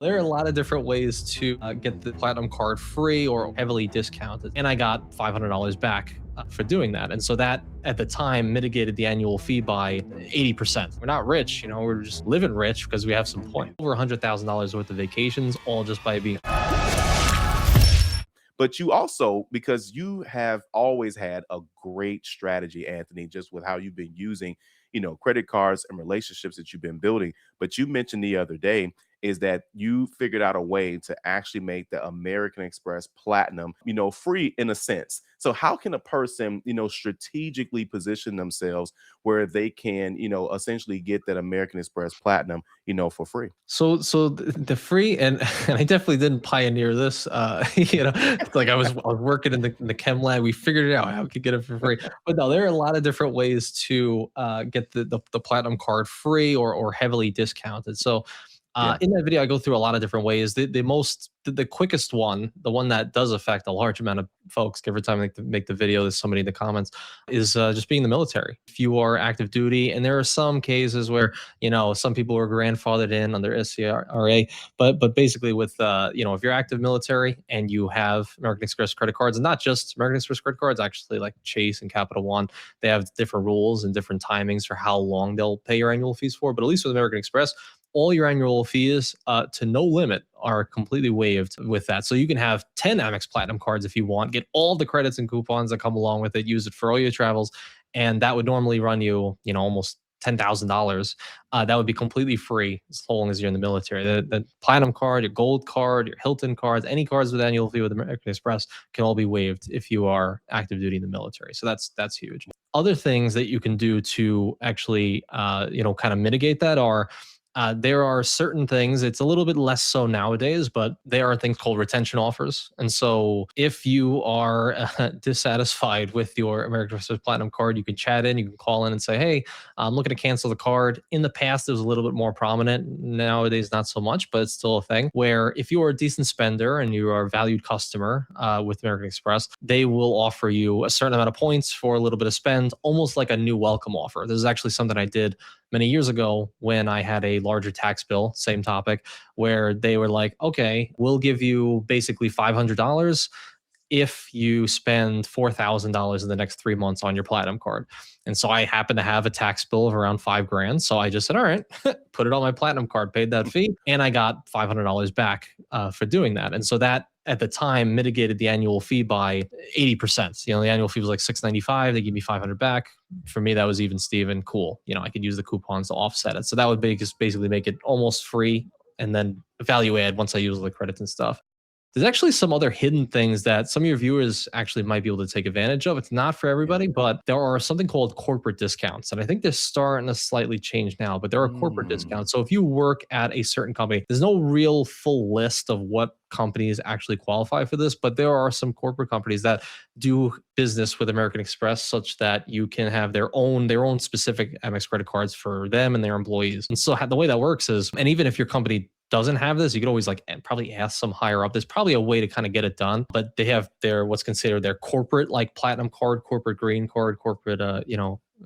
There are a lot of different ways to get the platinum card free or heavily discounted. And I got $500 back for doing that. And so that at the time mitigated the annual fee by 80%. We're not rich, we're just living rich because we have some points. Over $100,000 worth of vacations, all just by being. But you also, because you have always had a great strategy, Anthony, just with how you've been using, credit cards and relationships that you've been building. But you mentioned the other day is that you figured out a way to actually make the American Express Platinum, free in a sense. So how can a person, strategically position themselves where they can, essentially get that American Express Platinum, for free? So the free and I definitely didn't pioneer this. It's like I was working in the chem lab. We figured it out how we could get it for free. But no, there are a lot of different ways to get the platinum card free or heavily discounted. So Yeah. in that video, I go through a lot of different ways. The quickest one, the one that does affect a large amount of folks every time they make the video, there's somebody in the comments, is just being in the military. If you are active duty, and there are some cases where some people are grandfathered in under SCRA, but basically with if you're active military and you have American Express credit cards, and not just American Express credit cards, actually like Chase and Capital One, they have different rules and different timings for how long they'll pay your annual fees for. But at least with American Express, all your annual fees to no limit are completely waived with that. So you can have 10 Amex Platinum cards if you want, get all the credits and coupons that come along with it, use it for all your travels. And that would normally run you, almost $10,000. That would be completely free as long as you're in the military. The Platinum card, your Gold card, your Hilton cards, any cards with annual fee with American Express can all be waived if you are active duty in the military. So that's huge. Other things that you can do to actually, kind of mitigate that are there are certain things, it's a little bit less so nowadays, but there are things called retention offers. And so if you are dissatisfied with your American Express Platinum card, you can chat in, you can call in and say, hey, I'm looking to cancel the card. In the past, it was a little bit more prominent. Nowadays, not so much, but it's still a thing where if you are a decent spender and you are a valued customer with American Express, they will offer you a certain amount of points for a little bit of spend, almost like a new welcome offer. This is actually something I did many years ago when I had a larger tax bill, same topic, where they were like, okay, we'll give you basically $500 if you spend $4,000 in the next 3 months on your platinum card. And so I happened to have a tax bill of around 5 grand. So I just said, all right, put it on my platinum card, paid that fee, and I got $500 back for doing that. And so that at the time mitigated the annual fee by 80%. The annual fee was like 695. They give me 500 back. For me, that was even Steven. Cool. I could use the coupons to offset it. So that would basically make it almost free and then value add once I use the credits and stuff. There's actually some other hidden things that some of your viewers actually might be able to take advantage of. It's not for everybody, but there are something called corporate discounts. And I think they're starting to slightly change now, but there are corporate Mm. discounts. So if you work at a certain company, there's no real full list of what companies actually qualify for this, but there are some corporate companies that do business with American Express such that you can have their own specific Amex credit cards for them and their employees. And so the way that works is, and even if your company doesn't have this, you could always probably ask some higher up. There's probably a way to kind of get it done, but they have their what's considered their corporate like platinum card, corporate green card, corporate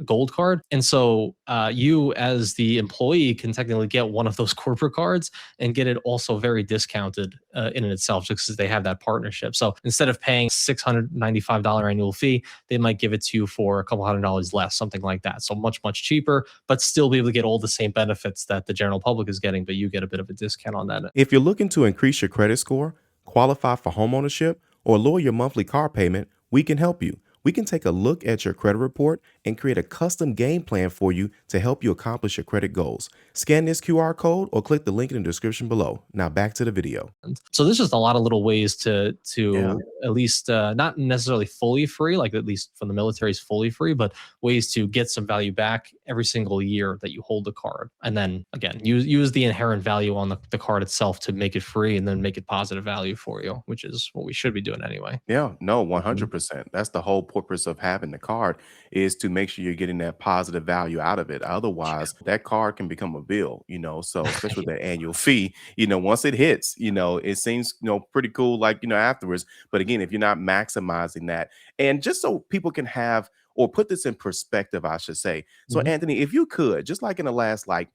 gold card. And so you as the employee can technically get one of those corporate cards and get it also very discounted in and itself just because they have that partnership. So instead of paying $695 annual fee, they might give it to you for a couple $100 less, something like that. So much, much cheaper, but still be able to get all the same benefits that the general public is getting, but you get a bit of a discount on that. If you're looking to increase your credit score, qualify for homeownership, or lower your monthly car payment, we can help you. We can take a look at your credit report and create a custom game plan for you to help you accomplish your credit goals. Scan this QR code or click the link in the description below. Now back to the video. So there's just a lot of little ways to Yeah. at least not necessarily fully free, like at least from the military is fully free, but ways to get some value back every single year that you hold the card. And then again, use the inherent value on the card itself to make it free and then make it positive value for you, which is what we should be doing anyway. Yeah, no, Mhm. 100%. That's the whole purpose of having the card is to make sure you're getting that positive value out of it. Otherwise, that card can become a bill, so especially with that annual fee, once it hits, it seems, pretty cool, like, afterwards. But again, if you're not maximizing that, and just so people can have or put this in perspective, I should say. So, Mhm. Anthony, if you could, just like in the last, like,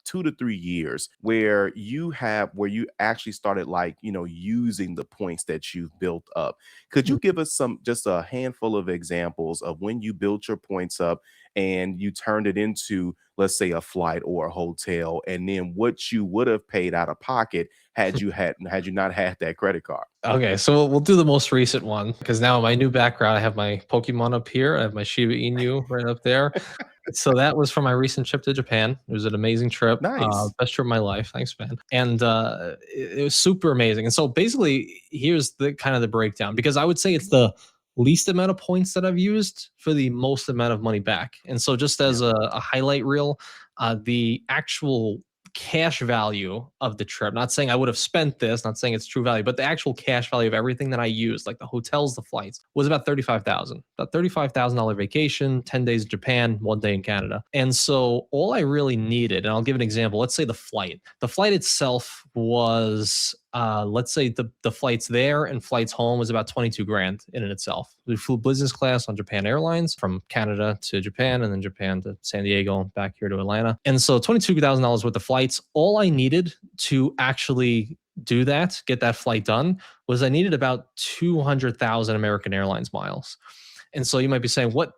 2 to 3 years where you actually started like using the points that you've built up. Could you give us some just a handful of examples of when you built your points up and you turned it into, let's say, a flight or a hotel, and then what you would have paid out of pocket had you not had that credit card? Okay, so we'll do the most recent one because now my new background, I have my Pokemon up here. I have my Shiba Inu right up there. So that was from my recent trip to Japan. It was an amazing trip, Nice. best trip of my life. Thanks, man. And it was super amazing. And so basically, here's the kind of the breakdown because I would say it's the least amount of points that I've used for the most amount of money back. And so just Yeah. as a highlight reel, the actual cash value of the trip. Not saying I would have spent this, not saying it's true value, but the actual cash value of everything that I used, like the hotels, the flights, was about 35,000. About $35,000 vacation, 10 days in Japan, 1 day in Canada. And so all I really needed, and I'll give an example. Let's say the flight. The flight itself was let's say the flights there and flights home was about 22 grand in and itself. We flew business class on Japan Airlines from Canada to Japan and then Japan to San Diego, back here to Atlanta. And so $22,000 worth of flights. All I needed to actually do that, get that flight done, was I needed about 200,000 American Airlines miles. And so you might be saying, what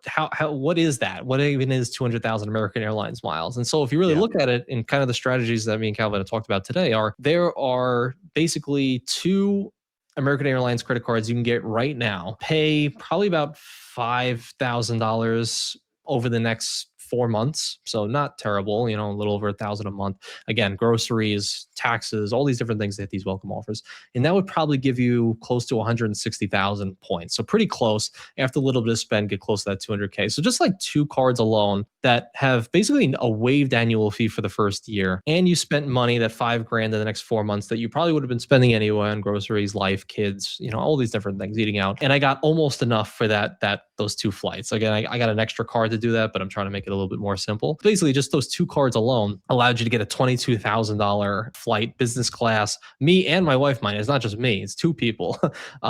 is that? What even is 200,000 American Airlines miles? And so if you really Yeah. look at it in kind of the strategies that me and Calvin have talked about today there are basically two American Airlines credit cards you can get right now, pay probably about $5,000 over the next 4 months. So not terrible, a little over 1,000 a month. Again, groceries, taxes, all these different things that these welcome offers. And that would probably give you close to 160,000 points. So pretty close. After a little bit of spend, get close to that 200K. So just like two cards alone that have basically a waived annual fee for the first year. And you spent money, that 5 grand in the next 4 months that you probably would have been spending anyway on groceries, life, kids, all these different things, eating out. And I got almost enough for those two flights. Again, I got an extra card to do that, but I'm trying to make it a little bit more simple. Basically, just those two cards alone allowed you to get a $22,000 flight, business class. Me and my wife, mine. It's not just me; it's two people,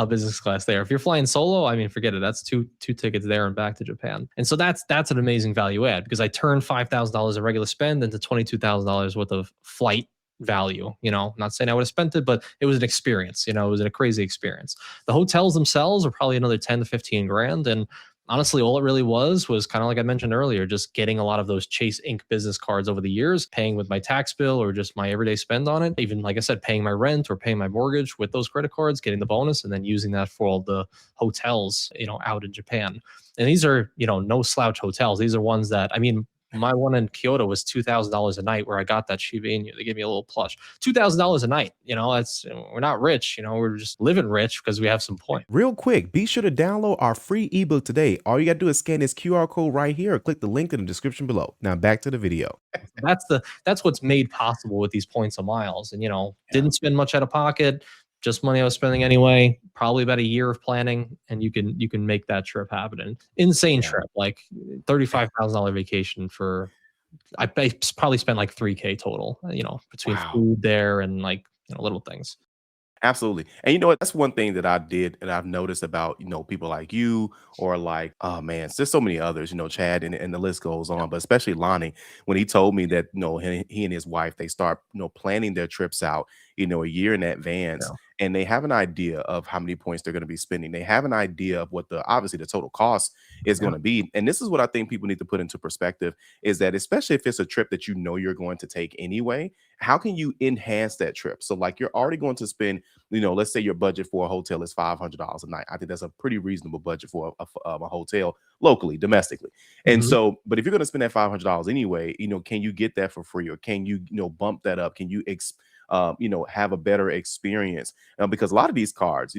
business class there. If you're flying solo, I mean, forget it. That's two tickets there and back to Japan. And so that's an amazing value add because I turned $5,000 of regular spend into $22,000 worth of flight value. Not saying I would have spent it, but it was an experience. It was a crazy experience. The hotels themselves are probably another 10 to 15 grand. And honestly, all it really was kind of like I mentioned earlier, just getting a lot of those Chase Inc. business cards over the years, paying with my tax bill or just my everyday spend on it. Even like I said, paying my rent or paying my mortgage with those credit cards, getting the bonus, and then using that for all the hotels, out in Japan. And these are, no slouch hotels. These are ones that, I mean, my one in Kyoto was $2,000 a night where I got that Shiba Inu. They gave me a little plush. $2,000 a night. We're not rich. We're just living rich because we have some points. Real quick, be sure to download our free ebook today. All you got to do is scan this QR code right here or click the link in the description below. Now back to the video. That's what's made possible with these points of miles. And Yeah. didn't spend much out of pocket, just money I was spending anyway. Probably about a year of planning, and you can make that trip happen. An insane Yeah. trip, like $35,000 vacation for. I probably spent like 3K total. Between Wow. food there and like little things. Absolutely. And you know what? That's one thing that I did and I've noticed about, people like you or like, oh man, there's so many others, Chad and the list goes Yeah. on, but especially Lonnie, when he told me that, he and his wife, they start, planning their trips out, a year in advance Yeah. and they have an idea of how many points they're going to be spending. They have an idea of what obviously the total cost is Yeah. going to be. And this is what I think people need to put into perspective is that especially if it's a trip that you're going to take anyway, how can you enhance that trip? So like you're already going to spend, let's say your budget for a hotel is $500 a night. I think that's a pretty reasonable budget for a hotel locally, domestically. And Mhm. so, but if you're going to spend that $500 anyway, can you get that for free or can you, bump that up? Can you, have a better experience? Because a lot of these cards,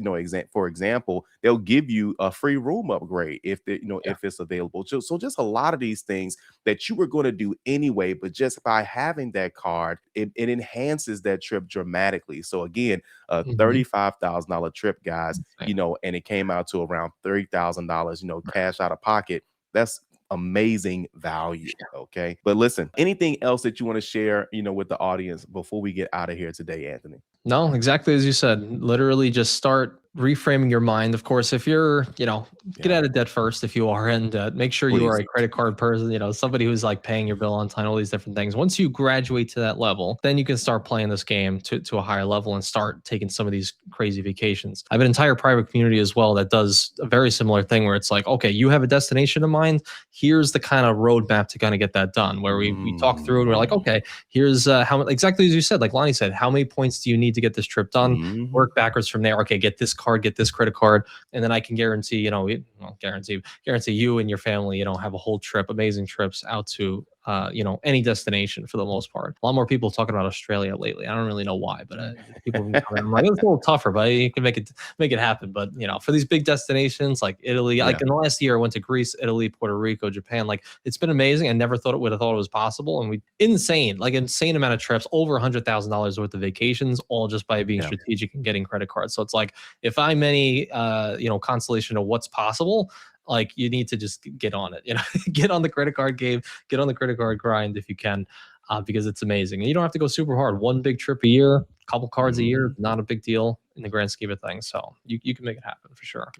for example, they'll give you a free room upgrade Yeah. if it's available. So just a lot of these things that you were going to do anyway, but just by having that card, it enhances that trip dramatically. So again, a Mhm. $35,000 trip, guys, Insane. and it came out to around $30,000, cash out of pocket. That's amazing value. Okay. But listen, anything else that you want to share, with the audience before we get out of here today, Anthony? No, exactly as you said. Literally just start reframing your mind. Of course, if you're, get Yeah. out of debt first if you are, and make sure you are Please. a credit card person, somebody who's like paying your bill on time, all these different things. Once you graduate to that level, then you can start playing this game to a higher level and start taking some of these crazy vacations. I have an entire private community as well that does a very similar thing where it's like, okay, you have a destination in mind. Here's the kind of roadmap to kind of get that done, where we talk through and we're like, Mm. okay, here's how exactly as you said, like Lonnie said, how many points do you need to get this trip done? Mhm. Work backwards from there. Okay, get this card, get this credit card, and then I can guarantee, guarantee you and your family, have a whole trip, amazing trips out to, any destination for the most part. A lot more people talking about Australia lately. I don't really know why, but people have been coming. I'm like, it's a little tougher, but you can make it happen. But for these big destinations like Italy, Yeah. like in the last year, I went to Greece, Italy, Puerto Rico, Japan. Like it's been amazing. I never would have thought it was possible, and insane amount of trips, over $100,000 worth of vacations, all just by being Yeah. strategic and getting credit cards. So it's like if I'm any consolation of what's possible, like you need to just get on it, get on the credit card game, get on the credit card grind if you can, because it's amazing. And you don't have to go super hard. One big trip a year, couple cards a year, Mhm. not a big deal in the grand scheme of things. So you can make it happen for sure.